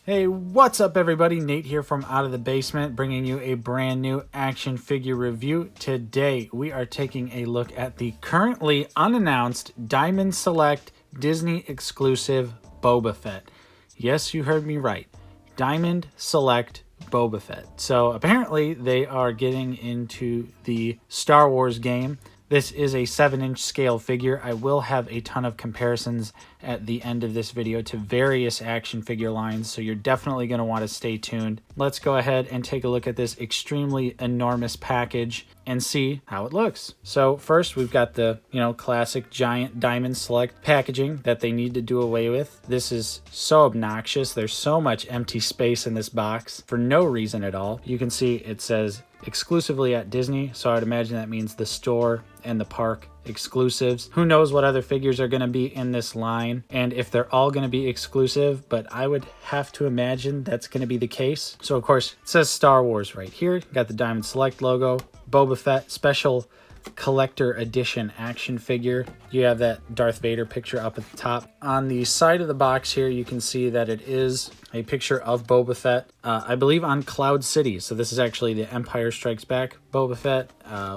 Hey, what's up everybody? Nate here from Out of the Basement, bringing you a brand new action figure review. Today, we are taking a look at the currently unannounced Diamond Select Disney exclusive Boba Fett. Yes, you heard me right. Diamond Select Boba Fett. So apparently they are getting into the Star Wars game. This is a 7-inch scale figure. I will have a ton of comparisons at the end of this video to various action figure lines, so you're definitely going to want to stay tuned. Let's go ahead and take a look at this extremely enormous package and see how it looks. So first we've got the, classic giant Diamond Select packaging that they need to do away with. This is so obnoxious. There's so much empty space in this box for no reason at all. You can see it says exclusively at Disney, so I'd imagine that means the store and the park exclusives. Who knows what other figures are going to be in this line and if they're all going to be exclusive, but I would have to imagine that's going to be the case. So of course it says Star Wars right here. Got the Diamond Select logo, Boba Fett special collector edition action figure. You have that Darth Vader picture up at the top. On the side of the box here, you can see that it is a picture of Boba Fett, I believe on Cloud City. So this is actually the Empire Strikes Back Boba Fett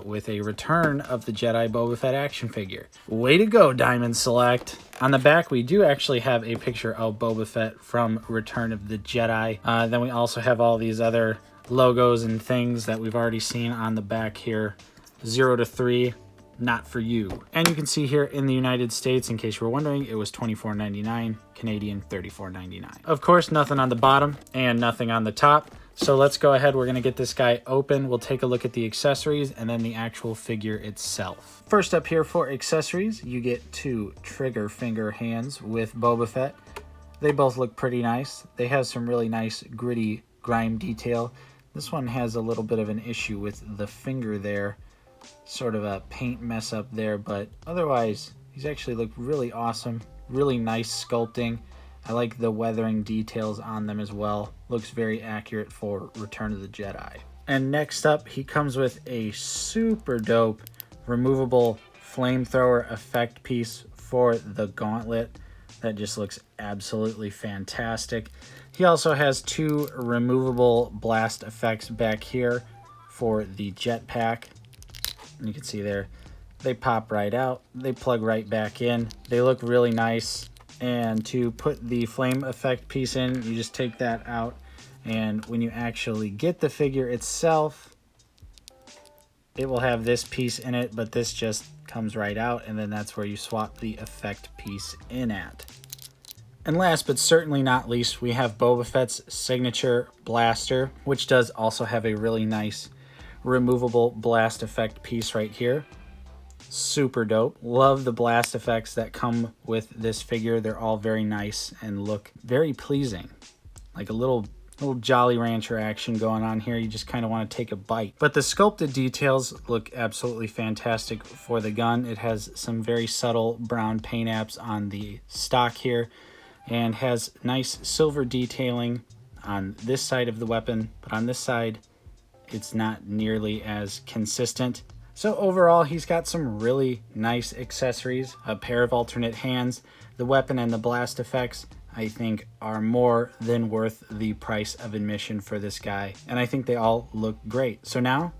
with a Return of the Jedi Boba Fett action figure. Way to go, Diamond Select. On the back, we do actually have a picture of Boba Fett from Return of the Jedi. Then we also have all these other logos and things that we've already seen on the back here. 0 to 3, not for you. And you can see here in the United States, in case you were wondering, it was $24.99, Canadian $34.99. Of course, nothing on the bottom and nothing on the top. So let's go ahead. We're going to get this guy open. We'll take a look at the accessories and then the actual figure itself. First up here for accessories, you get 2 trigger finger hands with Boba Fett. They both look pretty nice. They have some really nice gritty grime detail. This one has a little bit of an issue with the finger there. Sort of a paint mess up there, but otherwise these actually look really awesome. Really nice sculpting. I like the weathering details on them as well. Looks very accurate for Return of the Jedi. And next up, he comes with a super dope removable flamethrower effect piece for the gauntlet. That just looks absolutely fantastic. He also has 2 removable blast effects back here for the jetpack. You can see there, they pop right out, they plug right back in, they look really nice. And to put the flame effect piece in, you just take that out, and when you actually get the figure itself, it will have this piece in it, but this just comes right out, and then that's where you swap the effect piece in at. And last but certainly not least, we have Boba Fett's signature blaster, which does also have a really nice removable blast effect piece right here. Super dope. Love the blast effects that come with this figure. They're all very nice and look very pleasing. Like a little Jolly Rancher action going on here. You just kind of want to take a bite. But the sculpted details look absolutely fantastic for the gun. It has some very subtle brown paint apps on the stock here and has nice silver detailing on this side of the weapon, but on this side it's not nearly as consistent. So overall, he's got some really nice accessories, a pair of alternate hands. The weapon and the blast effects, I think, are more than worth the price of admission for this guy. And I think they all look great. So now,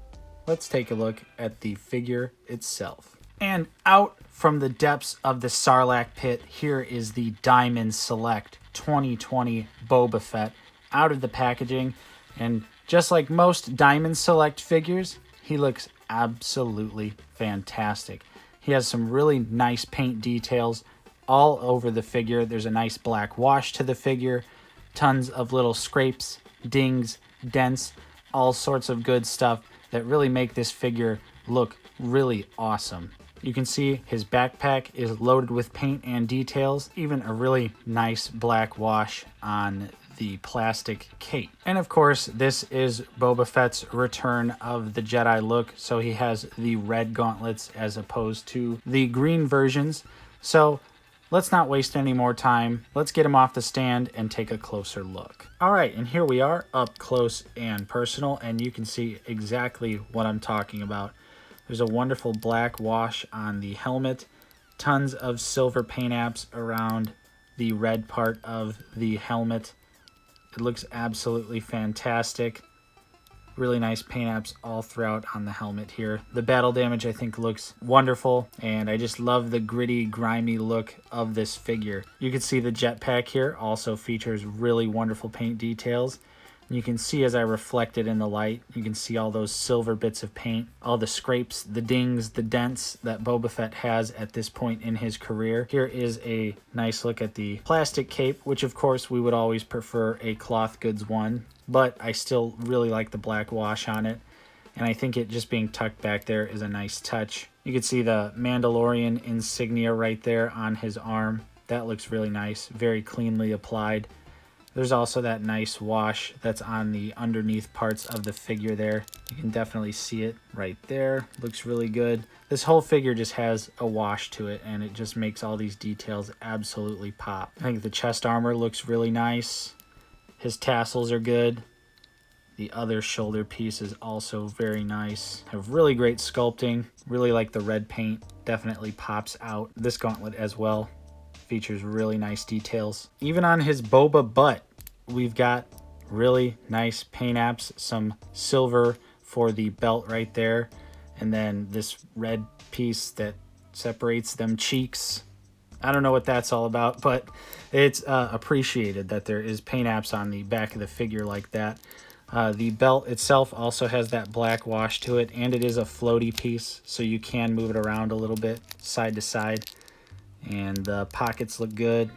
let's take a look at the figure itself. And out from the depths of the Sarlacc pit, here is the Diamond Select 2020 Boba Fett out of the packaging. And just like most Diamond Select figures, he looks absolutely fantastic. He has some really nice paint details all over the figure. There's a nice black wash to the figure, tons of little scrapes, dings, dents, all sorts of good stuff that really make this figure look really awesome. You can see his backpack is loaded with paint and details, even a really nice black wash on the plastic cape. And of course, this is Boba Fett's Return of the Jedi look, so he has the red gauntlets as opposed to the green versions. So let's not waste any more time. Let's get him off the stand and take a closer look. All right, and here we are up close and personal, and you can see exactly what I'm talking about. There's a wonderful black wash on the helmet, tons of silver paint apps around the red part of the helmet. It looks absolutely fantastic. Really nice paint apps all throughout on the helmet here. The battle damage I think looks wonderful, and I just love the gritty, grimy look of this figure. You can see the jetpack here also features really wonderful paint details. And you can see as I reflect it in the light, you can see all those silver bits of paint, all the scrapes, the dings, the dents that Boba Fett has at this point in his career. Here is a nice look at the plastic cape, which of course we would always prefer a cloth goods one, but I still really like the black wash on it. And I think it just being tucked back there is a nice touch. You can see the Mandalorian insignia right there on his arm. That looks really nice, very cleanly applied. There's also that nice wash that's on the underneath parts of the figure there. You can definitely see it right there. Looks really good. This whole figure just has a wash to it, and it just makes all these details absolutely pop. I think the chest armor looks really nice. His tassels are good. The other shoulder piece is also very nice. Have really great sculpting. Really like the red paint. Definitely pops out. This gauntlet as well features really nice details. Even on his Boba butt, we've got really nice paint apps, some silver for the belt right there, and then this red piece that separates them cheeks. I don't know what that's all about, but it's appreciated that there is paint apps on the back of the figure like that. The belt itself also has that black wash to it, and it is a floaty piece, so you can move it around a little bit side to side. And the pockets look good.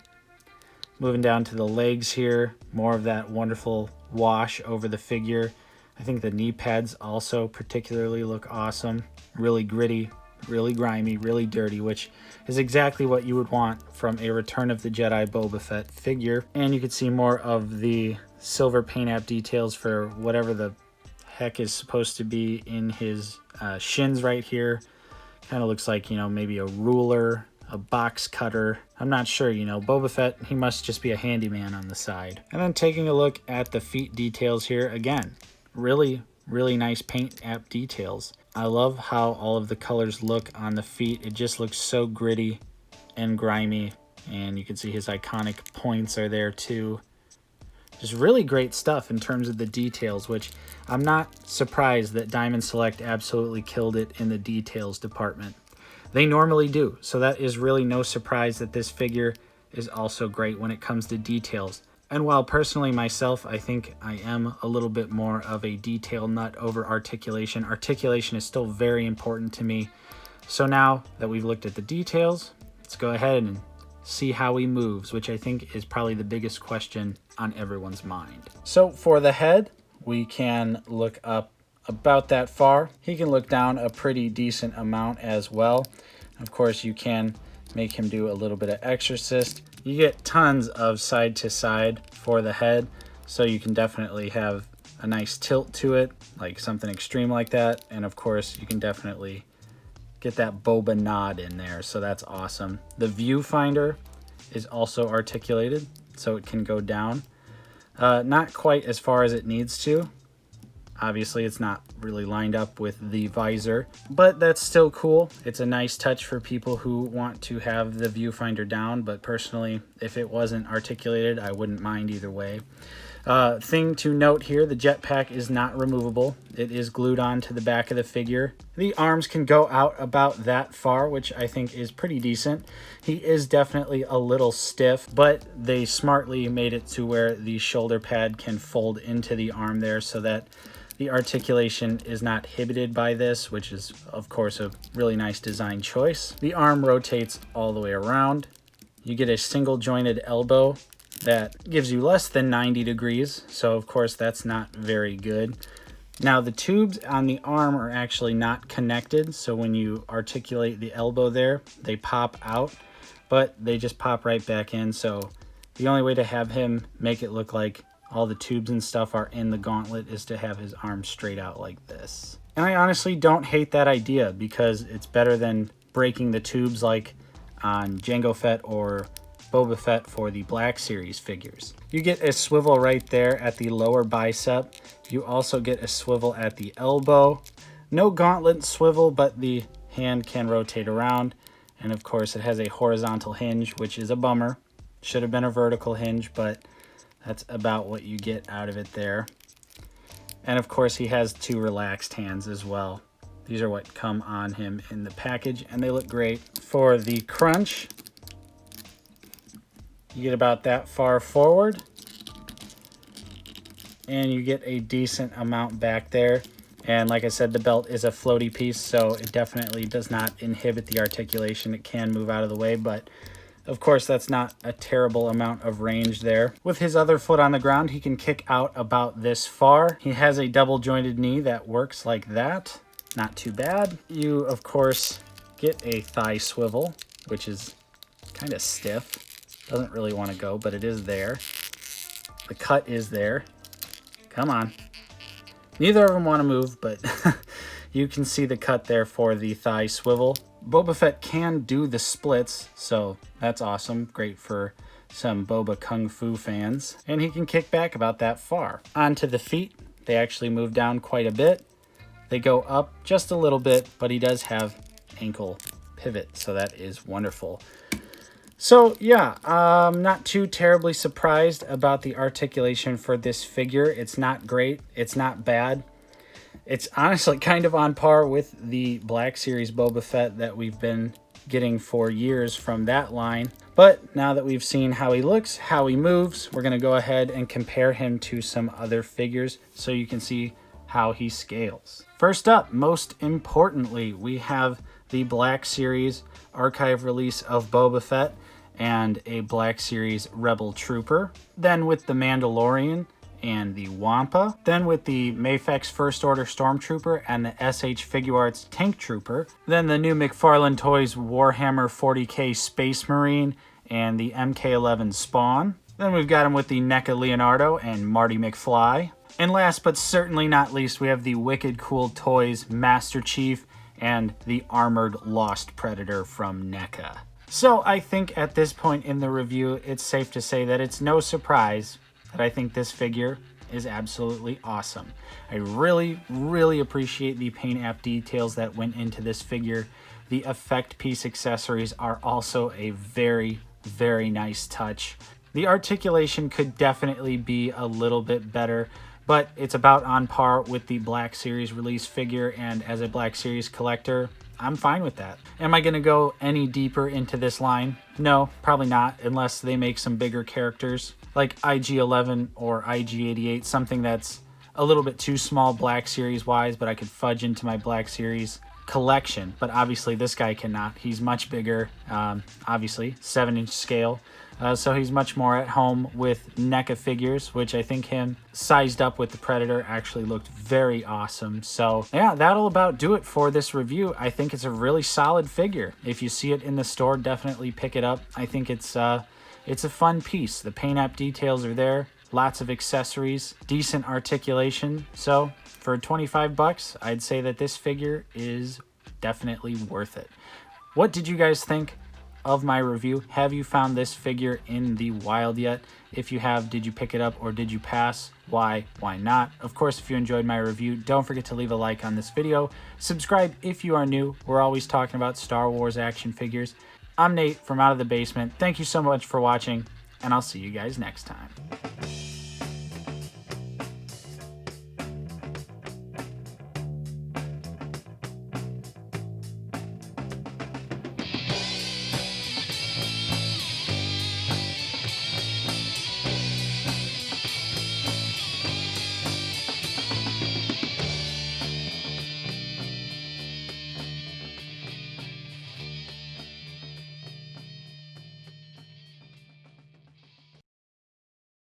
Moving down to the legs here, more of that wonderful wash over the figure. I think the knee pads also particularly look awesome. Really gritty, really grimy, really dirty, which is exactly what you would want from a Return of the Jedi Boba Fett figure. And you can see more of the silver paint app details for whatever the heck is supposed to be in his shins right here. Kind of looks like, you know, maybe a ruler, a box cutter. I'm not sure, you know, Boba Fett, he must just be a handyman on the side. And then taking a look at the feet details here, again, really nice paint app details. I love how all of the colors look on the feet. It just looks so gritty and grimy, and you can see his iconic points are there too. Just really great stuff in terms of the details, which I'm not surprised that Diamond Select absolutely killed it in the details department. They normally do, so that is really no surprise that this figure is also great when it comes to details. And while personally myself, I think I am a little bit more of a detail nut over articulation. Articulation is still very important to me. So now that we've looked at the details, let's go ahead and see how he moves, which I think is probably the biggest question on everyone's mind. So for the head, we can look up about that far. He can look down a pretty decent amount as well. Of course, you can make him do a little bit of exorcist. You get tons of side to side for the head, so you can definitely have a nice tilt to it, like something extreme like that. And of course, you can definitely get that Boba nod in there, so that's awesome. The viewfinder is also articulated, so it can go down. Not quite as far as it needs to. Obviously, it's not really lined up with the visor, but that's still cool. It's a nice touch for people who want to have the viewfinder down, but personally, if it wasn't articulated, I wouldn't mind either way. Thing to note here, the jetpack is not removable. It is glued onto the back of the figure. The arms can go out about that far, which I think is pretty decent. He is definitely a little stiff, but they smartly made it to where the shoulder pad can fold into the arm there so that the articulation is not inhibited by this, which is, of course, a really nice design choice. The arm rotates all the way around. You get a single jointed elbow that gives you less than 90 degrees, so of course that's not very good. Now the tubes on the arm are actually not connected, so when you articulate the elbow there, they pop out, but they just pop right back in, so the only way to have him make it look like all the tubes and stuff are in the gauntlet is to have his arm straight out like this. And I honestly don't hate that idea because it's better than breaking the tubes like on Jango Fett or Boba Fett for the Black Series figures. You get a swivel right there at the lower bicep. You also get a swivel at the elbow. No gauntlet swivel, but the hand can rotate around. And of course it has a horizontal hinge, which is a bummer. Should have been a vertical hinge, but That's about what you get out of it there. And of course he has 2 relaxed hands as well. These are what come on him in the package, and they look great. For the crunch, you get about that far forward, and you get a decent amount back there. And like I said, the belt is a floaty piece, so it definitely does not inhibit the articulation. It can move out of the way, but of course that's not a terrible amount of range there. With his other foot on the ground, he can kick out about this far. He has a double jointed knee that works like that. Not too bad. You, of course, get a thigh swivel, which is kind of stiff. Doesn't really want to go, but it is there. The cut is there. Come on. Neither of them want to move, but you can see the cut there for the thigh swivel. Boba Fett can do the splits, so that's awesome. Great for some Boba Kung Fu fans. And he can kick back about that far. Onto the feet. They actually move down quite a bit. They go up just a little bit, but he does have ankle pivot, so that is wonderful. So yeah, I'm not too terribly surprised about the articulation for this figure. It's not great. It's not bad. It's honestly kind of on par with the Black Series Boba Fett that we've been getting for years from that line. But now that we've seen how he looks, how he moves, we're going to go ahead and compare him to some other figures so you can see how he scales. First up, most importantly, we have the Black Series archive release of Boba Fett and a Black Series Rebel Trooper. Then with the Mandalorian and the Wampa. Then with the Mafex First Order Stormtrooper and the SH Figuarts Tank Trooper. Then the new McFarlane Toys Warhammer 40K Space Marine and the MK11 Spawn. Then we've got him with the NECA Leonardo and Marty McFly. And last but certainly not least, we have the Wicked Cool Toys Master Chief and the Armored Lost Predator from NECA. So I think at this point in the review, it's safe to say that it's no surprise that I think this figure is absolutely awesome. I really, really appreciate the paint app details that went into this figure. The effect piece accessories are also a very, very nice touch. The articulation could definitely be a little bit better, but it's about on par with the Black Series release figure, and as a Black Series collector, I'm fine with that. Am I going to go any deeper into this line? No, probably not, unless they make some bigger characters like IG-11 or IG-88, something that's a little bit too small Black Series wise, but I could fudge into my Black Series collection. But obviously this guy cannot. He's much bigger, obviously 7-inch scale. So he's much more at home with NECA figures, which I think him sized up with the Predator actually looked very awesome. So yeah, that'll about do it for this review. I think it's a really solid figure. If you see it in the store, definitely pick it up. I think it's a fun piece. The paint app details are there, lots of accessories, decent articulation. So for 25 bucks, I'd say that this figure is definitely worth it. What did you guys think of my review? Have you found this figure in the wild yet? If you have, did you pick it up or did you pass? Why not? Of course, if you enjoyed my review, don't forget to leave a like on this video. Subscribe if you are new. We're always talking about Star Wars action figures. I'm Nate from Out of the Basement. Thank you so much for watching, and I'll see you guys next time.